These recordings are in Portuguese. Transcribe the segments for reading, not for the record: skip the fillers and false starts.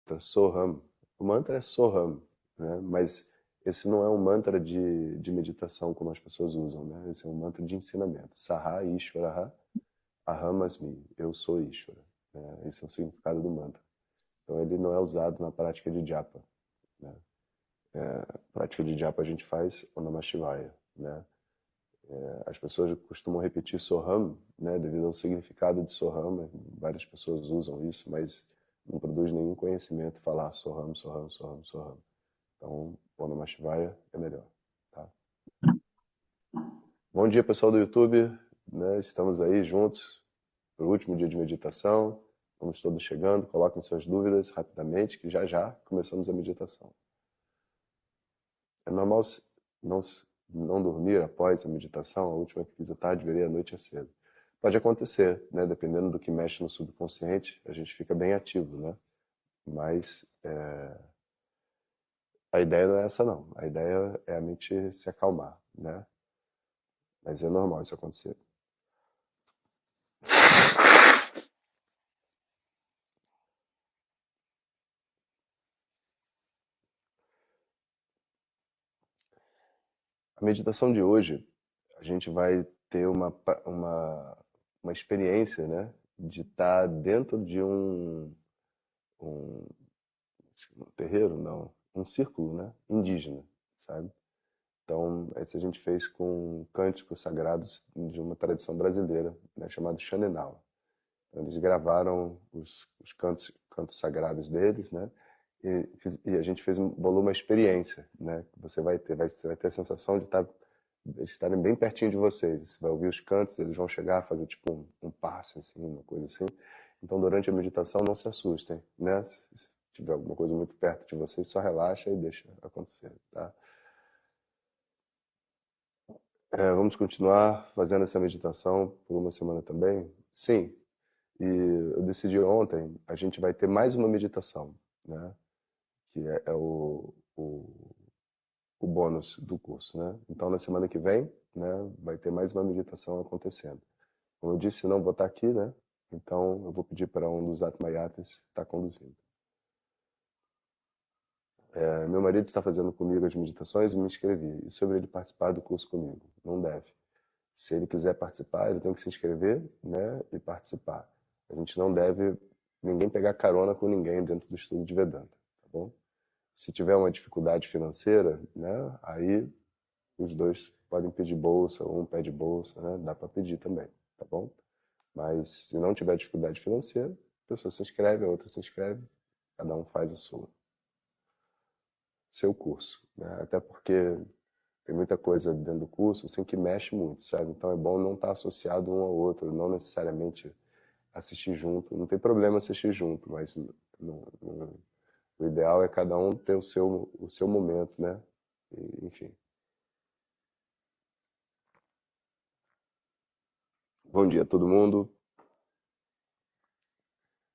mantra Soham. O mantra é Soham, né? Mas esse não é um mantra de meditação como as pessoas usam, né? Esse é um mantra de ensinamento. Saha Ishvaraha Aham Asmi. Eu sou Ishvara. Né? Esse é o significado do mantra. Então ele não é usado na prática de japa, né? A prática de japa a gente faz o Namah Shivaya, né? As pessoas costumam repetir Soham, né, devido ao significado de Soham. Várias pessoas usam isso, mas não produz nenhum conhecimento falar Soham, Soham, Soham, Soham. Então, o Namah Shivaya é melhor. Tá? Bom dia, pessoal do YouTube. Né, estamos aí juntos para o último dia de meditação. Vamos todos chegando. Coloquem suas dúvidas rapidamente, que já já começamos a meditação. É normal não, não dormir após a meditação. A última que fiz à tarde, virei a noite acesa. Pode acontecer, né? Dependendo do que mexe no subconsciente, a gente fica bem ativo, né? Mas a ideia não é essa, não. A ideia é a mente se acalmar, né? Mas é normal isso acontecer. A meditação de hoje, a gente vai ter uma experiência, né? De estar dentro de um terreiro, não, um círculo, né? Indígena, sabe? Então, esse a gente fez com cânticos sagrados de uma tradição brasileira, né, chamado Xanenau. Então, eles gravaram os cantos sagrados deles, né? E a gente bolou uma experiência, né? Que você vai ter, você vai ter a sensação de estarem bem pertinho de vocês. Você vai ouvir os cantos, eles vão chegar a fazer tipo um passe, assim, uma coisa assim. Então, durante a meditação, não se assustem, né? Se tiver alguma coisa muito perto de vocês, só relaxa e deixa acontecer, tá? Vamos continuar fazendo essa meditação por uma semana também? Sim. E eu decidi ontem, a gente vai ter mais uma meditação, né? Que é o bônus do curso, né? Então, na semana que vem, né, vai ter mais uma meditação acontecendo. Como eu disse, não vou estar aqui, né? Então, eu vou pedir para um dos Atmayatas estar conduzindo. Meu marido está fazendo comigo as meditações e me inscrevi. E sobre ele participar do curso comigo? Não deve. Se ele quiser participar, ele tem que se inscrever, né, e participar. A gente não deve ninguém pegar carona com ninguém dentro do estudo de Vedanta, tá bom? Se tiver uma dificuldade financeira, né, aí os dois podem pedir bolsa, um pede bolsa, né, dá para pedir também, tá bom? Mas se não tiver dificuldade financeira, a pessoa se inscreve, a outra se inscreve, cada um faz seu curso, né? Até porque tem muita coisa dentro do curso assim que mexe muito, sabe? Então é bom não estar associado um ao outro, não necessariamente assistir junto. Não tem problema assistir junto, mas o ideal é cada um ter o seu momento, né? Enfim. Bom dia a todo mundo.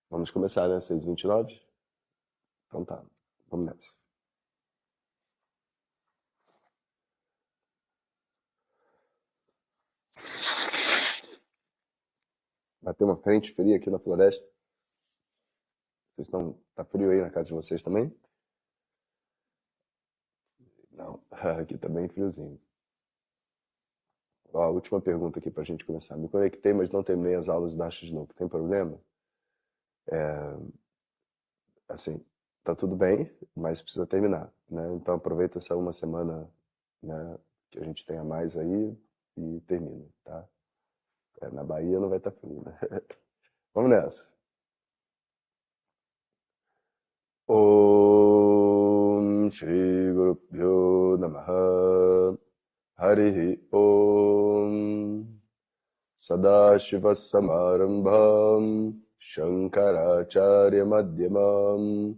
Vamos começar, né? 6h29? Então tá, vamos nessa. Bateu uma frente fria aqui na floresta. Tá frio aí na casa de vocês também? Não, aqui tá bem friozinho. Ó, a última pergunta aqui pra gente começar. Me conectei, mas não terminei as aulas da Arte de novo. Tem problema? Assim, tá tudo bem, mas precisa terminar, né? Então aproveita essa uma semana, né, que a gente tenha mais aí e termina, tá? Na Bahia não vai estar frio, né? Vamos nessa. Om Shri Guru Pyo Namaha Harihi Om Sadashiva Samarambham Shankaracharya Madhyamam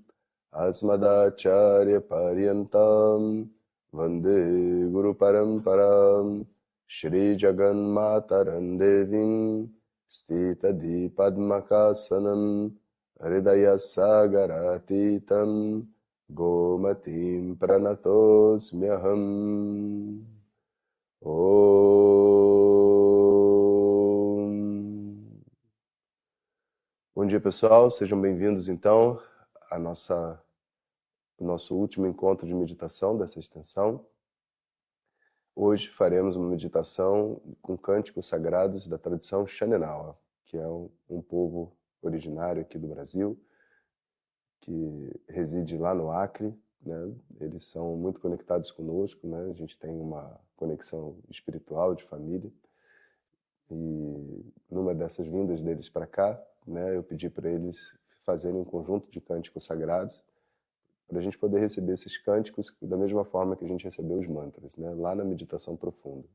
Asmadacharya Paryantam Vande Guru Paramparam Shri Jagan Mataram Devim Stita Di Padmakasanam Hridaya Sagaratitam Gomatim Pranatosmyaham Om. Bom dia, pessoal. Sejam bem-vindos, então, o nosso último encontro de meditação dessa extensão. Hoje faremos uma meditação com cânticos sagrados da tradição Xananawa, que é um povo originário aqui do Brasil, que reside lá no Acre, né? Eles são muito conectados conosco, né? A gente tem uma conexão espiritual de família. E numa dessas vindas deles para cá, né, eu pedi para eles fazerem um conjunto de cânticos sagrados para a gente poder receber esses cânticos da mesma forma que a gente recebeu os mantras, né, lá na meditação profunda.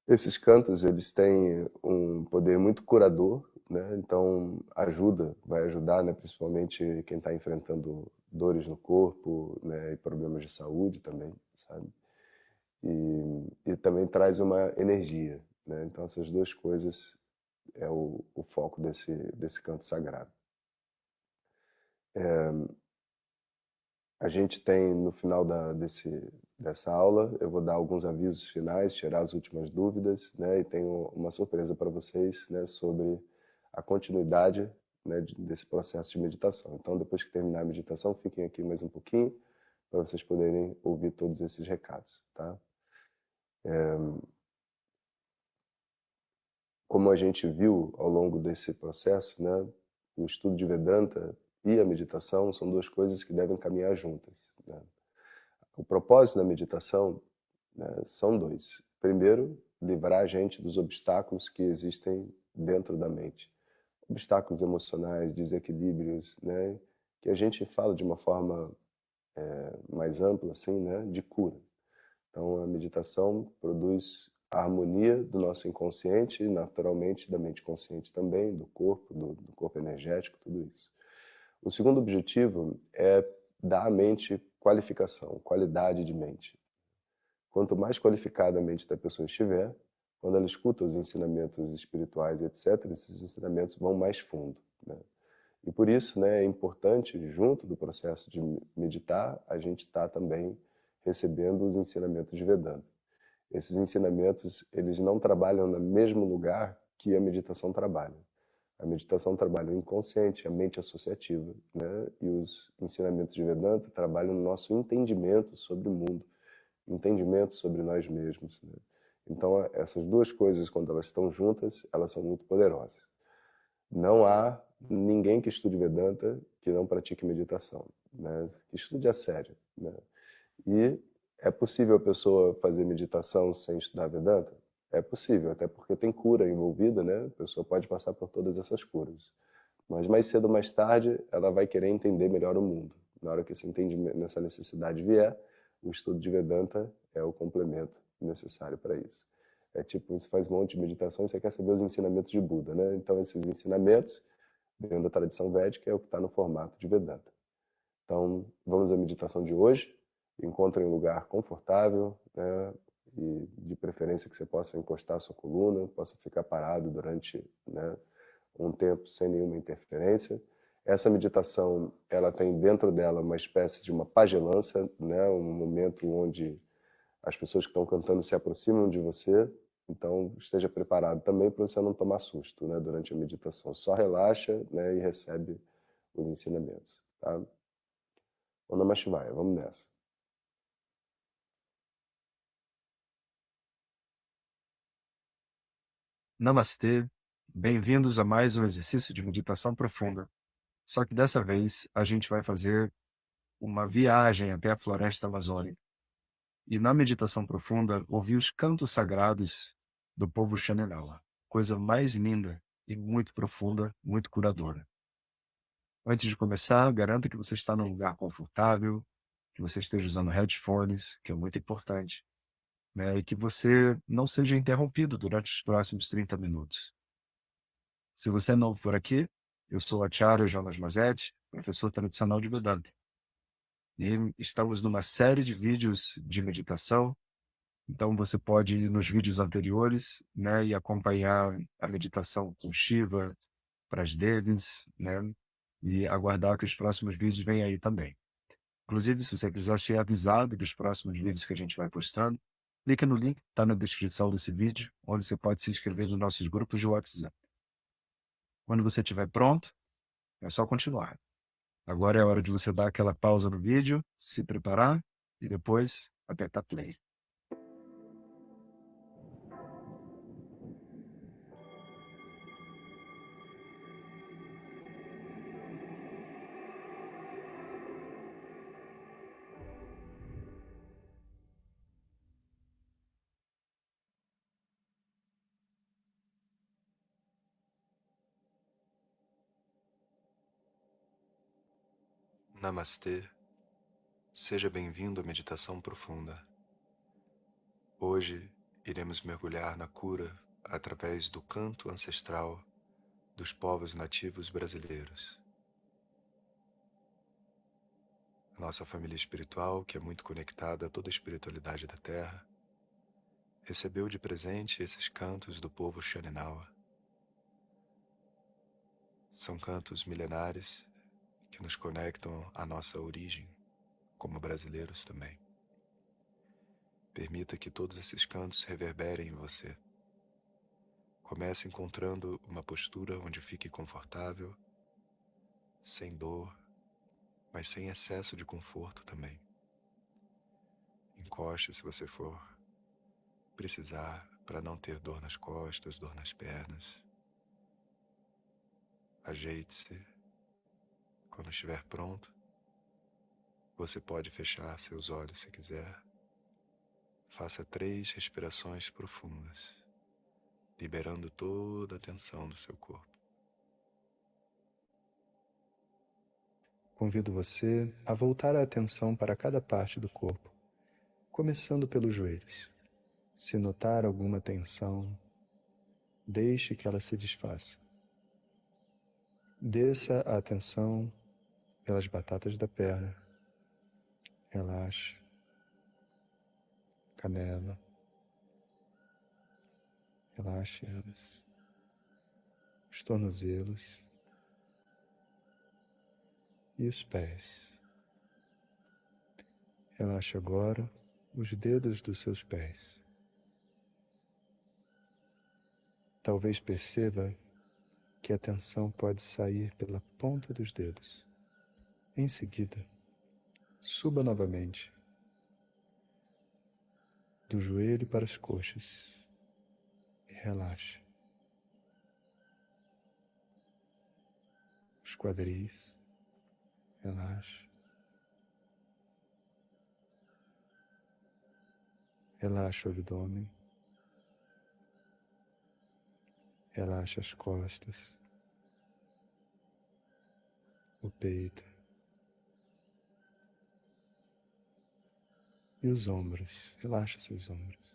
Esses cantos, eles têm um poder muito curador, né, então vai ajudar, né, principalmente quem está enfrentando dores no corpo, né, e problemas de saúde também, sabe? E também traz uma energia, né? Então essas duas coisas é o foco desse canto sagrado. A gente tem, no final dessa aula, eu vou dar alguns avisos finais, tirar as últimas dúvidas, né? E tenho uma surpresa para vocês, né, sobre a continuidade, né, desse processo de meditação. Então, depois que terminar a meditação, fiquem aqui mais um pouquinho para vocês poderem ouvir todos esses recados, tá? Como a gente viu ao longo desse processo, né, o estudo de Vedanta e a meditação são duas coisas que devem caminhar juntas, né? O propósito da meditação, né, são dois. Primeiro, livrar a gente dos obstáculos que existem dentro da mente. Obstáculos emocionais, desequilíbrios, né, que a gente fala de uma forma mais ampla, assim, né, de cura. Então, a meditação produz a harmonia do nosso inconsciente e, naturalmente, da mente consciente também, do corpo, do corpo energético, tudo isso. O segundo objetivo é dar à mente qualificação, qualidade de mente. Quanto mais qualificada a mente da pessoa estiver, quando ela escuta os ensinamentos espirituais, etc., esses ensinamentos vão mais fundo, né? E por isso, né, é importante, junto do processo de meditar, a gente está também recebendo os ensinamentos de Vedanta. Esses ensinamentos, eles não trabalham no mesmo lugar que a meditação trabalha. A meditação trabalha o inconsciente, a mente associativa, né? E os ensinamentos de Vedanta trabalham no nosso entendimento sobre o mundo, entendimento sobre nós mesmos, né? Então, essas duas coisas, quando elas estão juntas, elas são muito poderosas. Não há ninguém que estude Vedanta que não pratique meditação, né? Que estude a sério, né? E é possível a pessoa fazer meditação sem estudar Vedanta? É possível, até porque tem cura envolvida, né? A pessoa pode passar por todas essas curas. Mas mais cedo ou mais tarde, ela vai querer entender melhor o mundo. Na hora que esse entendimento, nessa necessidade vier, o estudo de Vedanta é o complemento necessário para isso. É tipo, você faz um monte de meditação e você quer saber os ensinamentos de Buda, né? Então, esses ensinamentos, dentro da tradição védica, é o que está no formato de Vedanta. Então, vamos à meditação de hoje. Encontre um lugar confortável, né, e de preferência que você possa encostar a sua coluna, possa ficar parado durante, né, um tempo sem nenhuma interferência. Essa meditação, ela tem dentro dela uma espécie de uma pagelança, né, um momento onde as pessoas que estão cantando se aproximam de você. Então, esteja preparado também para você não tomar susto, né, durante a meditação. Só relaxa, né, e recebe os ensinamentos, tá? Om Namah Shivaya, vamos nessa. Namastê, bem-vindos a mais um exercício de meditação profunda. Só que dessa vez a gente vai fazer uma viagem até a floresta amazônica. E na meditação profunda, ouvir os cantos sagrados do povo Xananawa. Coisa mais linda e muito profunda, muito curadora. Antes de começar, garanta que você está num lugar confortável, que você esteja usando headphones, que é muito importante, né? E que você não seja interrompido durante os próximos 30 minutos. Se você é novo por aqui, eu sou Acharya Jonas Mazetti, professor tradicional de Vedanta. E estamos numa série de vídeos de meditação. Então você pode ir nos vídeos anteriores, né, e acompanhar a meditação com Shiva, Pradeves, né, e aguardar que os próximos vídeos venham aí também. Inclusive, se você quiser ser avisado dos próximos vídeos que a gente vai postando, clica no link que está na descrição desse vídeo, onde você pode se inscrever nos nossos grupos de WhatsApp. Quando você estiver pronto, é só continuar. Agora é a hora de você dar aquela pausa no vídeo, se preparar e depois apertar play. Namastê, seja bem-vindo à meditação profunda. Hoje iremos mergulhar na cura através do canto ancestral dos povos nativos brasileiros. A nossa família espiritual, que é muito conectada a toda a espiritualidade da Terra, recebeu de presente esses cantos do povo Xaninawa. São cantos milenares que nos conectam à nossa origem, como brasileiros também. Permita que todos esses cantos reverberem em você. Comece encontrando uma postura onde fique confortável, sem dor, mas sem excesso de conforto também. Encoste se você for precisar, para não ter dor nas costas, dor nas pernas. Ajeite-se. Quando estiver pronto, você pode fechar seus olhos se quiser. Faça 3 respirações profundas, liberando toda a tensão do seu corpo. Convido você a voltar a atenção para cada parte do corpo, começando pelos joelhos. Se notar alguma tensão, deixe que ela se desfaça. Desça a atenção pelas batatas da perna. Relaxe. Canela. Relaxe elas. Os tornozelos. E os pés. Relaxe agora os dedos dos seus pés. Talvez perceba que a tensão pode sair pela ponta dos dedos. Em seguida, suba novamente do joelho para as coxas e relaxe os quadris, relaxe, relaxe o abdômen, relaxe as costas, o peito e os ombros. Relaxe seus ombros.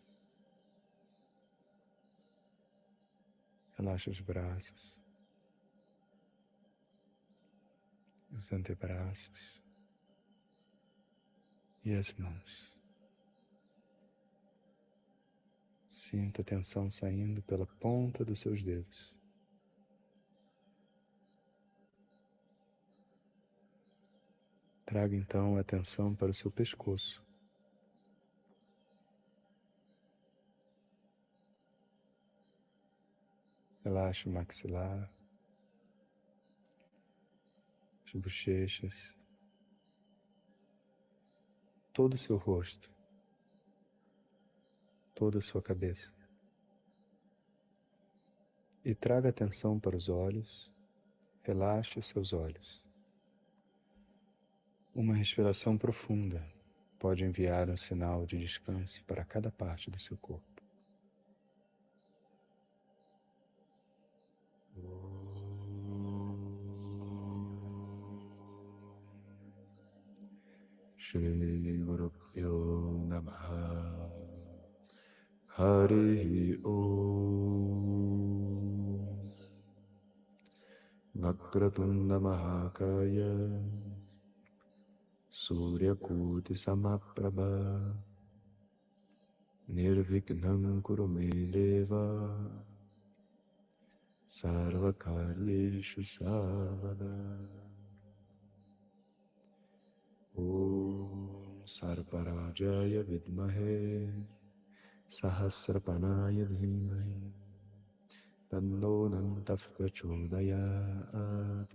Relaxe os braços, os antebraços e as mãos. Sinta a tensão saindo pela ponta dos seus dedos. Traga então a atenção para o seu pescoço. Relaxe o maxilar, as bochechas, todo o seu rosto, toda a sua cabeça. E traga atenção para os olhos, relaxe seus olhos. Uma respiração profunda pode enviar um sinal de descanso para cada parte do seu corpo. Shri Guru Pyo Namaha Hari Om Vakratunda Mahakaya Suryakuti Samaprabha Nirvignam Kurumedeva Sarvakaryeshu Sarvada Om Sarvarajaya Vidmahe Sahasrapanaya Dhimahi Tanno Nantaf Prachodayat.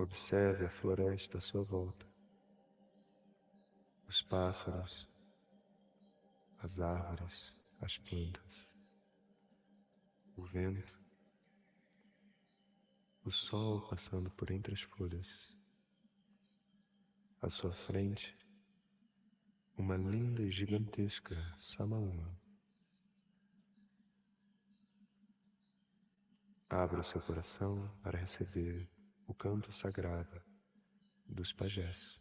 Observe a floresta à sua volta, os pássaros, as árvores, as plantas, o vento, o sol passando por entre as folhas. À sua frente, uma linda e gigantesca Samaúma. Abra o seu coração para receber o canto sagrado dos pajés.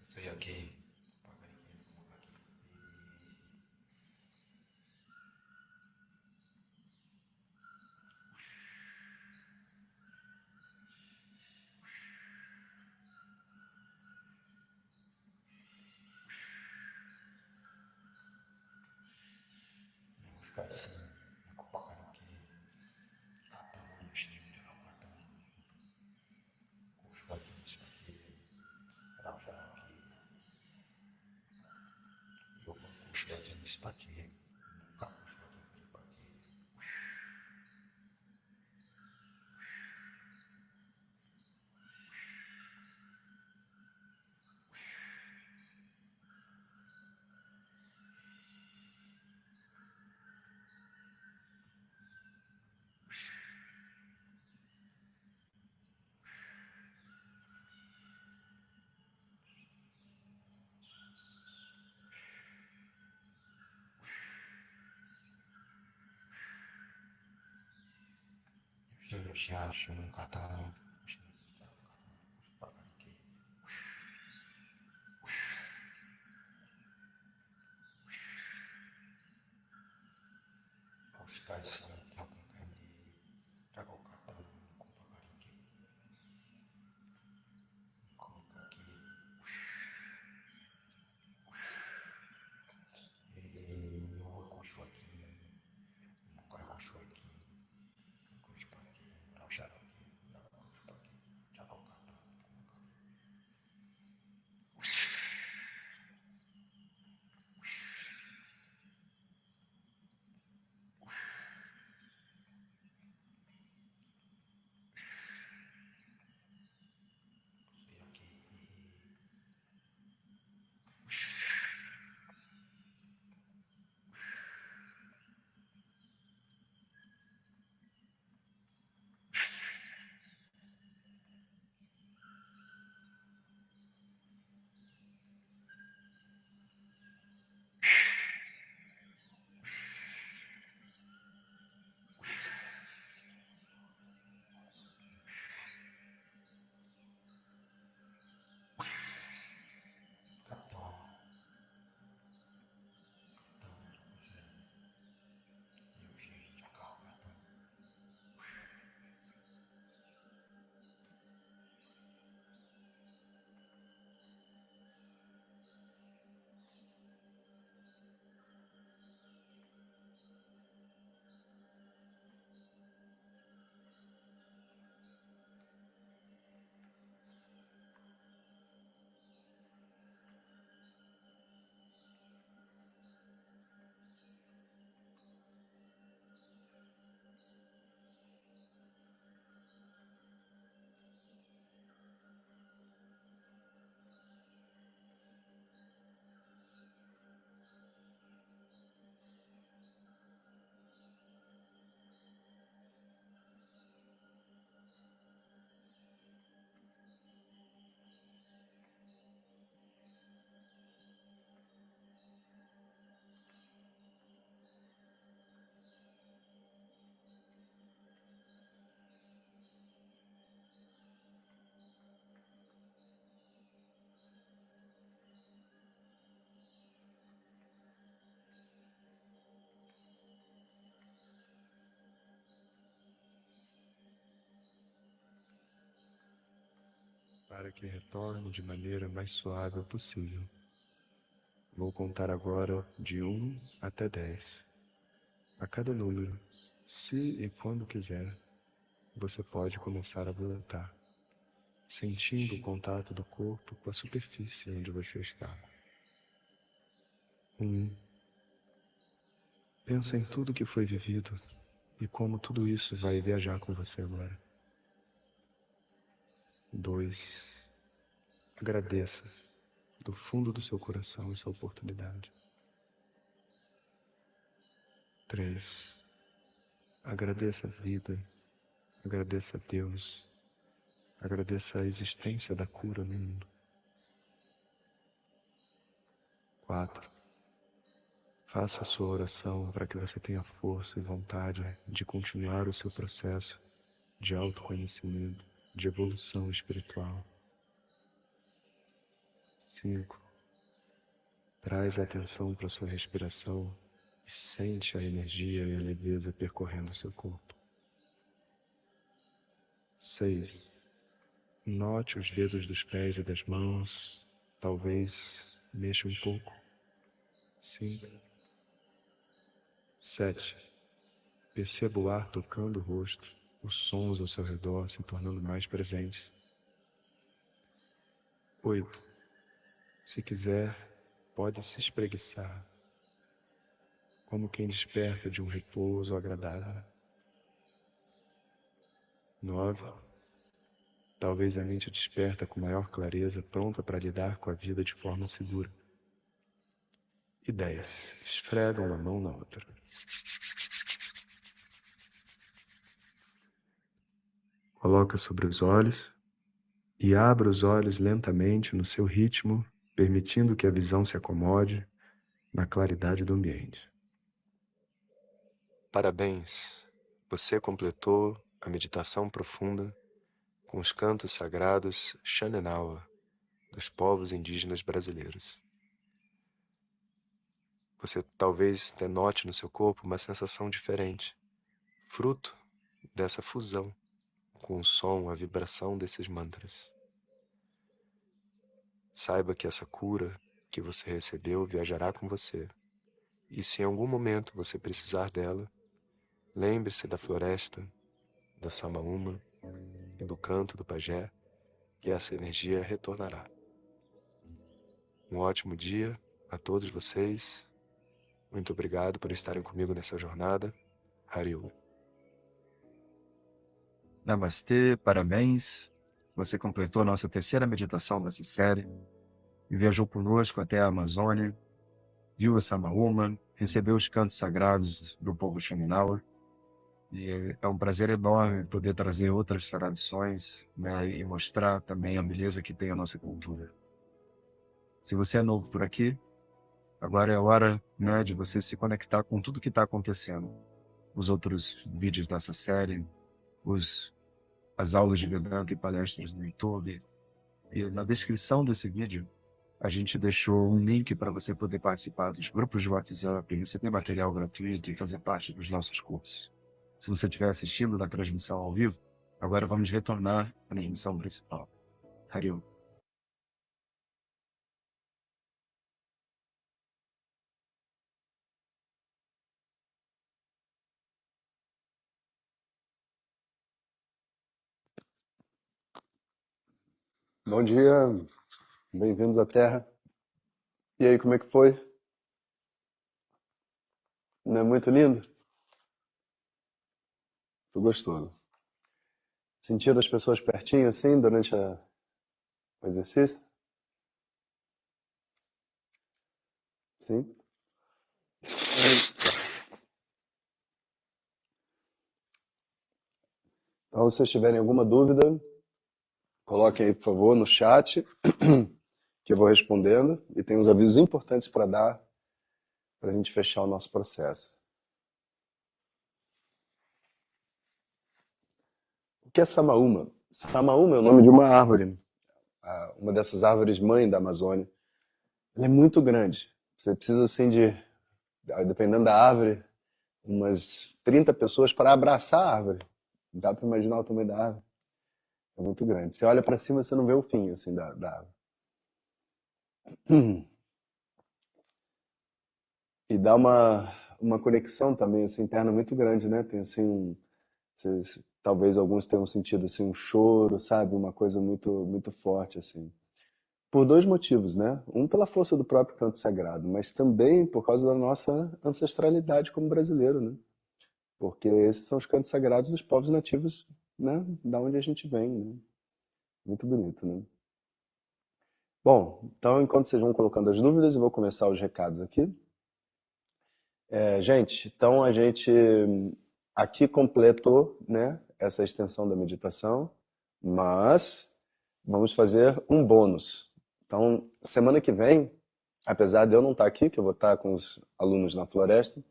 Você aqui. Ficar assim, acompanhando aqui, catando, estendendo, matando, aqui, isso aqui, rafando aqui, eu vou fazendo isso aqui, nunca fazendo isso aqui. Se eu acho um catalão, os pais são coloca aqui, e eu vou coxo aqui, um carroço aqui, coxo aqui, rachar aqui, coxo aqui, já colocar. para que retorne de maneira mais suave possível. Vou contar agora de 1 até 10. A cada número, se e quando quiser, você pode começar a voltar, sentindo o contato do corpo com a superfície onde você está. 1. Pensa em tudo que foi vivido e como tudo isso vai viajar com você agora. 2. Agradeça do fundo do seu coração essa oportunidade. 3. Agradeça a vida, agradeça a Deus, agradeça a existência da cura no mundo. 4. Faça a sua oração para que você tenha força e vontade de continuar o seu processo de autoconhecimento, de evolução espiritual. 5. Traz a atenção para a sua respiração e sente a energia e a leveza percorrendo o seu corpo. 6. Note os dedos dos pés e das mãos, talvez mexa um pouco. 5. 7. Perceba o ar tocando o rosto, os sons ao seu redor se tornando mais presentes. 8. Se quiser, pode se espreguiçar, como quem desperta de um repouso agradável. 9. Talvez a mente desperta com maior clareza, pronta para lidar com a vida de forma segura. E 10. Esfrega uma mão na outra. Coloca sobre os olhos e abra os olhos lentamente no seu ritmo, permitindo que a visão se acomode na claridade do ambiente. Parabéns! Você completou a meditação profunda com os cantos sagrados Xananawa dos povos indígenas brasileiros. Você talvez denote no seu corpo uma sensação diferente, fruto dessa fusão com o som, a vibração desses mantras. Saiba que essa cura que você recebeu viajará com você, e se em algum momento você precisar dela, lembre-se da floresta, da Samaúma e do canto do pajé, que essa energia retornará. Um ótimo dia a todos vocês. Muito obrigado por estarem comigo nessa jornada. Hariu. Namastê, parabéns. Você completou a nossa terceira meditação dessa série e viajou conosco até a Amazônia, viu a Samaúma, recebeu os cantos sagrados do povo Xanginawa. E é um prazer enorme poder trazer outras tradições, né, e mostrar também a beleza que tem a nossa cultura. Se você é novo por aqui, agora é a hora, né, de você se conectar com tudo que está acontecendo. Os outros vídeos dessa série, as aulas de Vedanta e palestras no YouTube. E na descrição desse vídeo, a gente deixou um link para você poder participar dos grupos de WhatsApp, receber material gratuito e fazer parte dos nossos cursos. Se você estiver assistindo da transmissão ao vivo, agora vamos retornar à transmissão principal. Hariu. Bom dia, bem-vindos à Terra. E aí, como é que foi? Não é muito lindo? Tô gostoso. Sentiram as pessoas pertinho assim durante o exercício? Sim? Então, se vocês tiverem alguma dúvida, coloquem aí, por favor, no chat, que eu vou respondendo. E tem uns avisos importantes para dar para a gente fechar o nosso processo. O que é Samaúma? Samaúma é o nome de uma árvore, uma dessas árvores mãe da Amazônia. Ela é muito grande. Você precisa, assim, dependendo da árvore, umas 30 pessoas para abraçar a árvore. Dá para imaginar o tamanho da árvore. É muito grande. Você olha para cima, você não vê o fim, assim, da água. E dá uma conexão também, assim, interna muito grande, né? Tem, assim, talvez alguns tenham sentido, assim, um choro, sabe? Uma coisa muito, muito forte, assim. Por dois motivos, né? Um pela força do próprio canto sagrado, mas também por causa da nossa ancestralidade como brasileiro, né? Porque esses são os cantos sagrados dos povos nativos, né? Da onde a gente vem, né? Muito bonito, né? Bom, então enquanto vocês vão colocando as dúvidas, eu vou começar os recados aqui. Gente, então a gente aqui completou, né, essa extensão da meditação, mas vamos fazer um bônus. Então, semana que vem, apesar de eu não estar aqui, que eu vou estar com os alunos na floresta,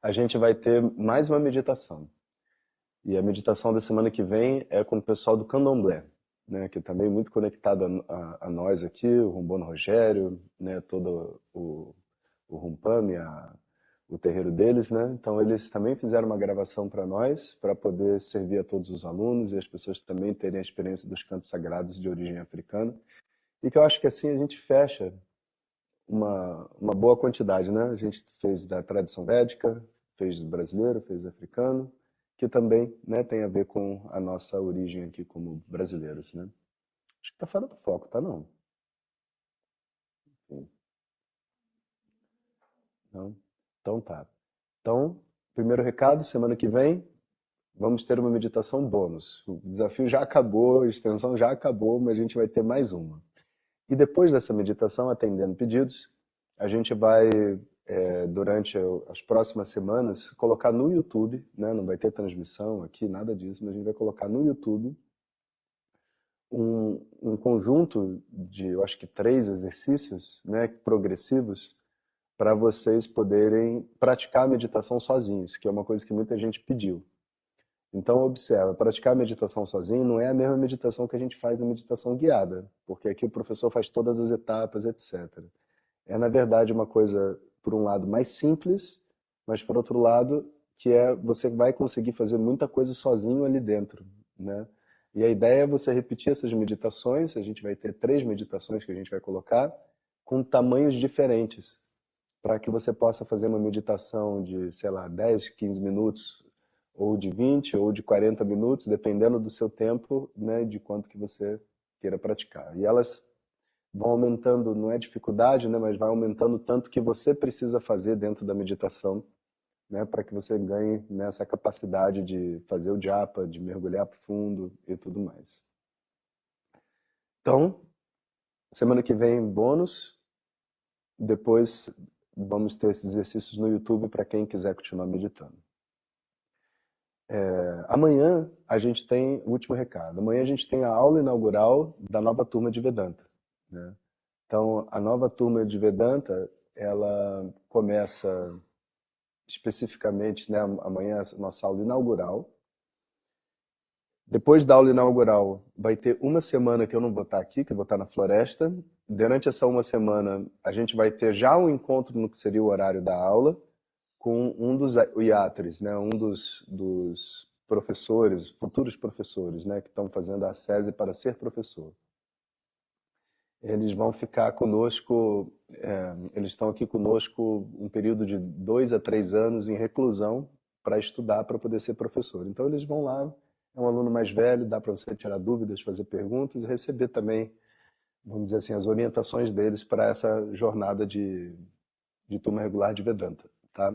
a gente vai ter mais uma meditação. E a meditação da semana que vem é com o pessoal do Candomblé, né, que é também muito conectado a nós aqui, o Rumbono Rogério, né, todo o Rumpame, o terreiro deles, né? Então eles também fizeram uma gravação para nós, para poder servir a todos os alunos e as pessoas também terem a experiência dos cantos sagrados de origem africana. E que eu acho que assim a gente fecha uma boa quantidade, né? A gente fez da tradição védica, fez do brasileiro, fez africano, que também, né, tem a ver com a nossa origem aqui como brasileiros, né? Acho que tá fora do foco, tá não? Sim. Não? Então tá. Então, primeiro recado, semana que vem, vamos ter uma meditação bônus. O desafio já acabou, a extensão já acabou, mas a gente vai ter mais uma. E depois dessa meditação, atendendo pedidos, a gente vai, durante as próximas semanas, colocar no YouTube, né? Não vai ter transmissão aqui, nada disso, mas a gente vai colocar no YouTube um conjunto de, eu acho que 3 exercícios, né, progressivos, para vocês poderem praticar a meditação sozinhos, que é uma coisa que muita gente pediu. Então, observa, praticar a meditação sozinho não é a mesma meditação que a gente faz na meditação guiada, porque aqui o professor faz todas as etapas, etc. É, na verdade, uma coisa, por um lado, mais simples, mas, por outro lado, que você vai conseguir fazer muita coisa sozinho ali dentro, né? E a ideia é você repetir essas meditações, a gente vai ter 3 meditações que a gente vai colocar, com tamanhos diferentes, para que você possa fazer uma meditação de, sei lá, 10, 15 minutos, ou de 20, ou de 40 minutos, dependendo do seu tempo, né, de quanto que você queira praticar. E elas vão aumentando, não é dificuldade, né, mas vai aumentando tanto que você precisa fazer dentro da meditação, né, para que você ganhe nessa capacidade de fazer o japa, de mergulhar profundo e tudo mais. Então, semana que vem bônus, depois vamos ter esses exercícios no YouTube para quem quiser continuar meditando. Amanhã a gente tem o último recado. Amanhã a gente tem a aula inaugural da nova turma de Vedanta, né? Então, a nova turma de Vedanta, ela começa especificamente, né, amanhã é a nossa aula inaugural. Depois da aula inaugural, vai ter uma semana que eu não vou estar aqui, que eu vou estar na floresta. Durante essa uma semana, a gente vai ter já um encontro no que seria o horário da aula, com um dos iatres, né, um dos professores, futuros professores, né, que estão fazendo a SESI para ser professor. Eles vão ficar conosco, eles estão aqui conosco um período de 2 a 3 anos em reclusão para estudar para poder ser professor. Então eles vão lá, é um aluno mais velho, dá para você tirar dúvidas, fazer perguntas e receber também, vamos dizer assim, as orientações deles para essa jornada de turma regular de Vedanta, tá?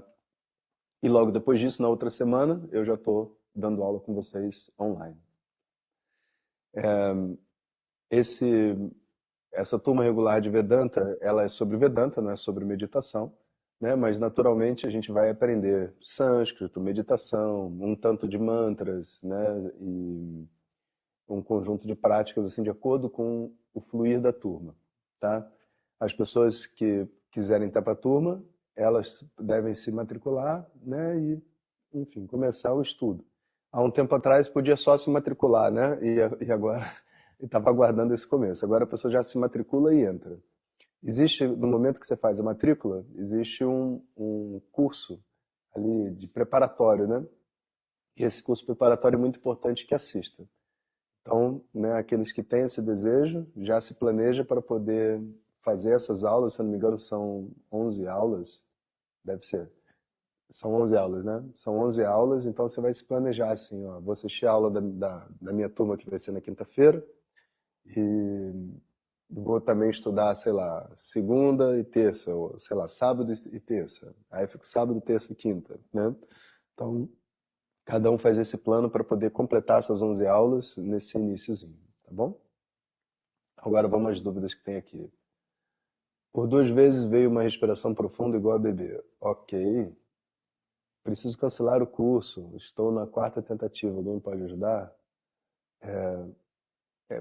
E logo depois disso, na outra semana, eu já estou dando aula com vocês online. Esse Essa turma regular de Vedanta, ela é sobre Vedanta, não é sobre meditação, né? Mas naturalmente a gente vai aprender sânscrito, meditação, um tanto de mantras, né? E um conjunto de práticas assim de acordo com o fluir da turma, tá? As pessoas que quiserem estar para a turma, elas devem se matricular, né? E, enfim, começar o estudo. Há um tempo atrás podia só se matricular, né? E agora estava aguardando esse começo. Agora a pessoa já se matricula e entra. Existe, no momento que você faz a matrícula, existe um curso ali de preparatório, né? E esse curso preparatório é muito importante que assista. Então, né, aqueles que têm esse desejo já se planeja para poder fazer essas aulas, se eu não me engano, são 11 aulas, deve ser. São 11 aulas, né? São 11 aulas, então você vai se planejar assim, ó, vou assistir a aula da minha turma que vai ser na quinta-feira e vou também estudar, sei lá, segunda e terça, ou sei lá, sábado e terça. Aí eu fico sábado, terça e quinta, né? Então, cada um faz esse plano para poder completar essas 11 aulas nesse iniciozinho, tá bom? Agora vamos às dúvidas que tem aqui. Por 2 vezes veio uma respiração profunda igual a bebê. Ok. Preciso cancelar o curso. Estou na quarta tentativa. Alguém pode ajudar?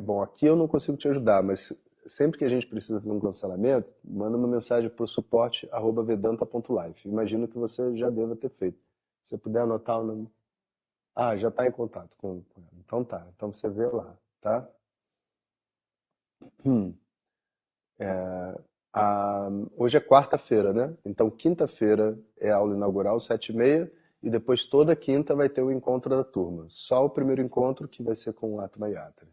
Bom, aqui eu não consigo te ajudar, mas sempre que a gente precisa de um cancelamento, manda uma mensagem para o suporte@vedanta.life. Imagino que você já deva ter feito. Se você puder anotar o nome. Ah, já está em contato com ela. Então tá. Então você vê lá, tá? Hum. Hoje é quarta-feira, né? Então, quinta-feira é a aula inaugural, 7h30, e depois toda quinta vai ter o encontro da turma. Só o primeiro encontro que vai ser com o Atma Yatra.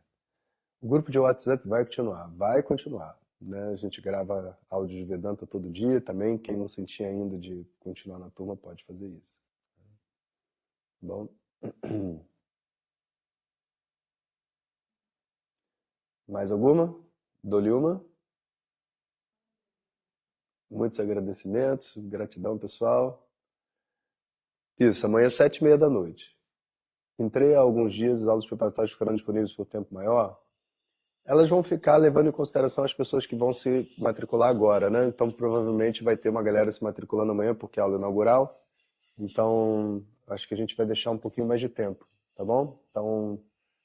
O grupo de WhatsApp vai continuar, né? A gente grava áudio de Vedanta todo dia também. Quem não sentia ainda de continuar na turma pode fazer isso. Bom, mais alguma? Dou-lhe uma. Muitos agradecimentos, gratidão, pessoal. Isso, amanhã 7h30 da noite. Entrei há alguns dias, as aulas preparatórias ficarão disponíveis por tempo maior. Elas vão ficar levando em consideração as pessoas que vão se matricular agora, né? Então provavelmente vai ter uma galera se matriculando amanhã porque é aula inaugural. Então acho que a gente vai deixar um pouquinho mais de tempo, tá bom? Então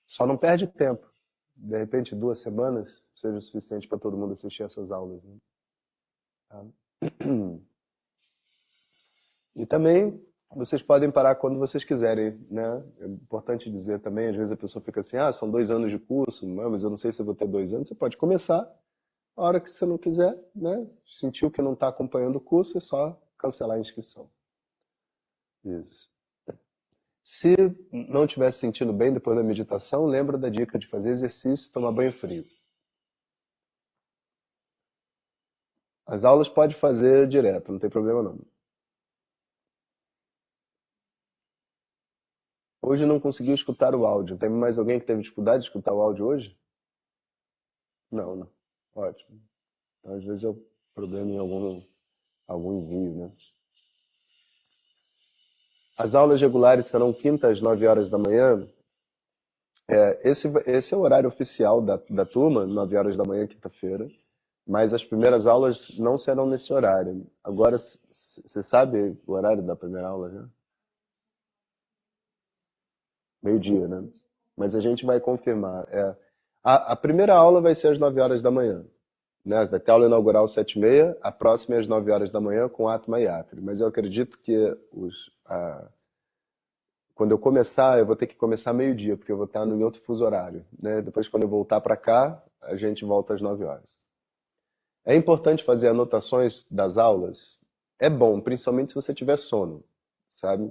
só não perde tempo. De repente 2 semanas seja o suficiente para todo mundo assistir essas aulas, né? Tá? E também vocês podem parar quando vocês quiserem, né? É importante dizer também, às vezes a pessoa fica assim, ah, são 2 anos de curso, mas eu não sei se eu vou ter 2 anos. Você pode começar a hora que você não quiser, né? Sentiu que não está acompanhando o curso, é só cancelar a inscrição. Isso. Se não estiver se sentindo bem depois da meditação, lembra da dica de fazer exercício e tomar banho frio. As aulas pode fazer direto, não tem problema não. Hoje não conseguiu escutar o áudio. Tem mais alguém que teve dificuldade de escutar o áudio hoje? Não, não. Ótimo. Então, às vezes é o problema em algum envio, né? As aulas regulares serão quinta às 9 horas da manhã. Esse é o horário oficial da turma, 9 horas da manhã, quinta-feira. Mas as primeiras aulas não serão nesse horário. Agora, você sabe o horário da primeira aula já? Meio-dia, né? Mas a gente vai confirmar. A primeira aula vai ser às 9 horas da manhã, né? Vai ter aula inaugural às 7h30, a próxima é às 9 horas da manhã com Atma Yatri. Mas eu acredito que quando eu começar, eu vou ter que começar meio-dia, porque eu vou estar em outro fuso horário, né? Depois, quando eu voltar para cá, a gente volta às 9 horas. É importante fazer anotações das aulas? É bom, principalmente se você tiver sono, sabe?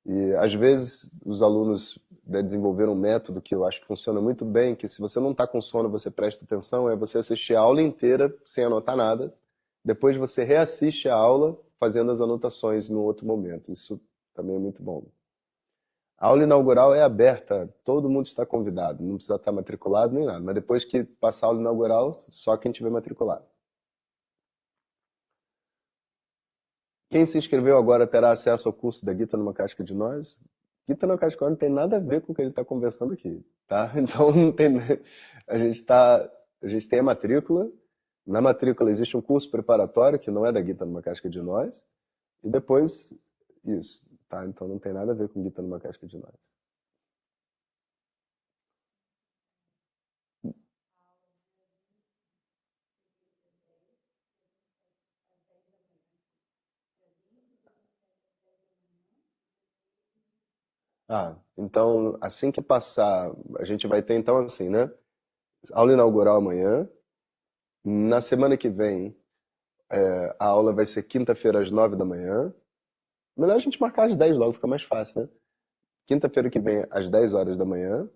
E às vezes os alunos, né, desenvolveram um método que eu acho que funciona muito bem, que se você não está com sono, você presta atenção, é você assistir a aula inteira sem anotar nada, depois você reassiste a aula fazendo as anotações no outro momento. Isso também é muito bom. A aula inaugural é aberta, todo mundo está convidado, não precisa estar matriculado nem nada, mas depois que passar a aula inaugural, só quem tiver matriculado. Quem se inscreveu agora terá acesso ao curso da Gita numa Casca de Nós. Gita numa Casca de Nós não tem nada a ver com o que ele está conversando aqui, tá? Então não tem, a gente tem a matrícula. Na matrícula existe um curso preparatório que não é da Gita numa Casca de Nós e depois isso, tá? Então não tem nada a ver com Gita numa Casca de Nós. Ah, então assim que passar, a gente vai ter então assim, né? Aula inaugural amanhã. Na semana que vem, a aula vai ser quinta-feira às 9 da manhã. Melhor a gente marcar às 10 logo, fica mais fácil, né? Quinta-feira que vem às 10 horas da manhã.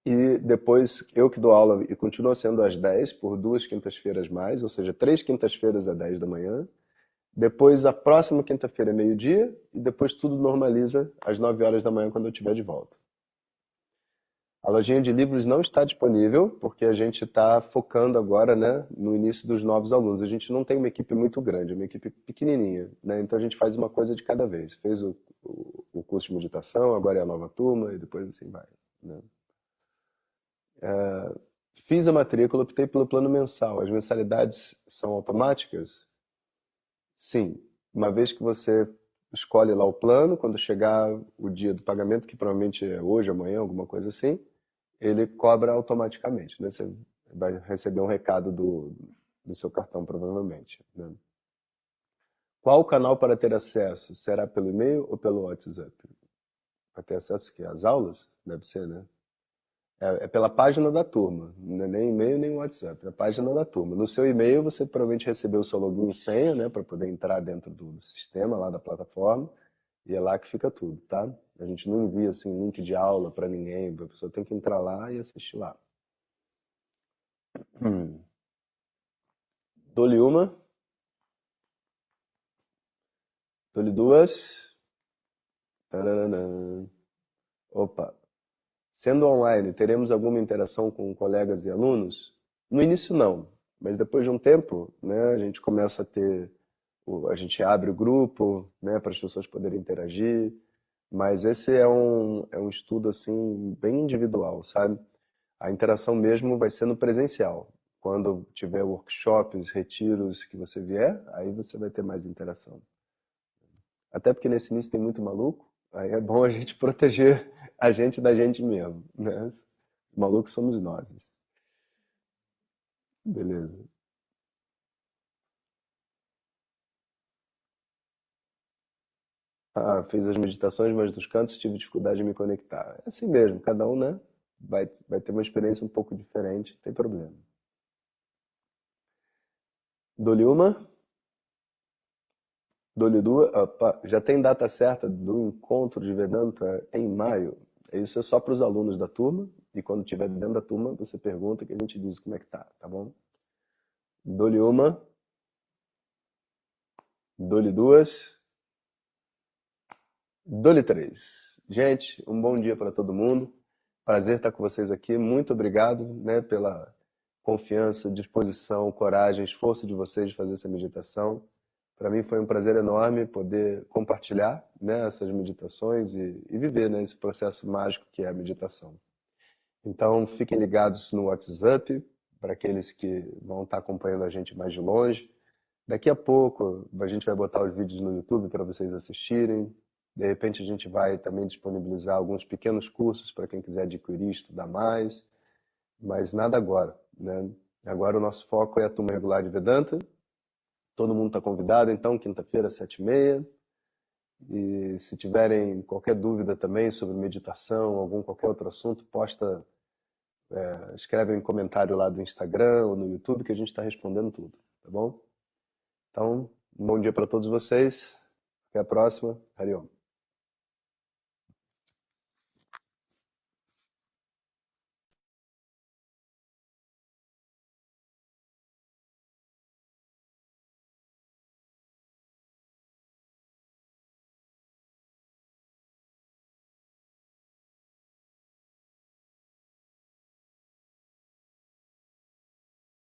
E depois eu que dou aula e continua sendo às 10 por 2 quintas-feiras mais, ou seja, 3 quintas-feiras às 10 da manhã. Depois a próxima quinta-feira é meio-dia e depois tudo normaliza às 9 horas da manhã quando eu estiver de volta. A lojinha de livros não está disponível porque a gente está focando agora, né, no início dos novos alunos. A gente não tem uma equipe muito grande, é uma equipe pequenininha, né? Então a gente faz uma coisa de cada vez. Fez o curso de meditação, agora é a nova turma e depois assim vai, né? Fiz a matrícula, optei pelo plano mensal. As mensalidades são automáticas? Sim. Uma vez que você escolhe lá o plano, quando chegar o dia do pagamento, que provavelmente é hoje, amanhã, alguma coisa assim, ele cobra automaticamente, né? Você vai receber um recado do seu cartão, provavelmente, né? Qual o canal para ter acesso? Será pelo e-mail ou pelo WhatsApp? Para ter acesso aqui às aulas? Deve ser, né? É pela página da turma, não é nem e-mail nem WhatsApp, é a página da turma. No seu e-mail você provavelmente recebeu o seu login e senha, né, para poder entrar dentro do sistema lá da plataforma, e é lá que fica tudo, tá? A gente não envia assim link de aula para ninguém, a pessoa tem que entrar lá e assistir lá. Hum. Dou-lhe uma, dou-lhe duas. Taranã. Opa. Sendo online, teremos alguma interação com colegas e alunos? No início não, mas depois de um tempo, né, a gente começa a ter, a gente abre o grupo, né, para as pessoas poderem interagir, mas esse é um estudo assim bem individual, sabe? A interação mesmo vai ser no presencial. Quando tiver workshops, retiros que você vier, aí você vai ter mais interação. Até porque nesse início tem muito maluco, aí é bom a gente proteger a gente da gente mesmo, né? Os malucos somos nós. Beleza. Ah, fiz as meditações, mas dos cantos tive dificuldade de me conectar. É assim mesmo, cada um, né? Vai ter uma experiência um pouco diferente, não tem problema. Dou-lhe uma, dou-lhe duas. Opa, já tem data certa do encontro de Vedanta em maio. Isso é só para os alunos da turma. E quando tiver dentro da turma, você pergunta que a gente diz como é que tá bom? Dou-lhe uma, dou-lhe duas, dou-lhe três. Gente, um bom dia para todo mundo. Prazer estar com vocês aqui. Muito obrigado, né, pela confiança, disposição, coragem, esforço de vocês de fazer essa meditação. Para mim foi um prazer enorme poder compartilhar, né, essas meditações e viver, né, esse processo mágico que é a meditação. Então, fiquem ligados no WhatsApp, para aqueles que vão estar acompanhando a gente mais de longe. Daqui a pouco a gente vai botar os vídeos no YouTube para vocês assistirem. De repente a gente vai também disponibilizar alguns pequenos cursos para quem quiser adquirir e estudar mais, mas nada agora, né? Agora o nosso foco é a turma regular de Vedanta. Todo mundo está convidado, então, quinta-feira, 7h30. E se tiverem qualquer dúvida também sobre meditação, qualquer outro assunto, escreve um comentário lá do Instagram ou no YouTube que a gente está respondendo tudo, tá bom? Então, um bom dia para todos vocês. Até a próxima. Hariom.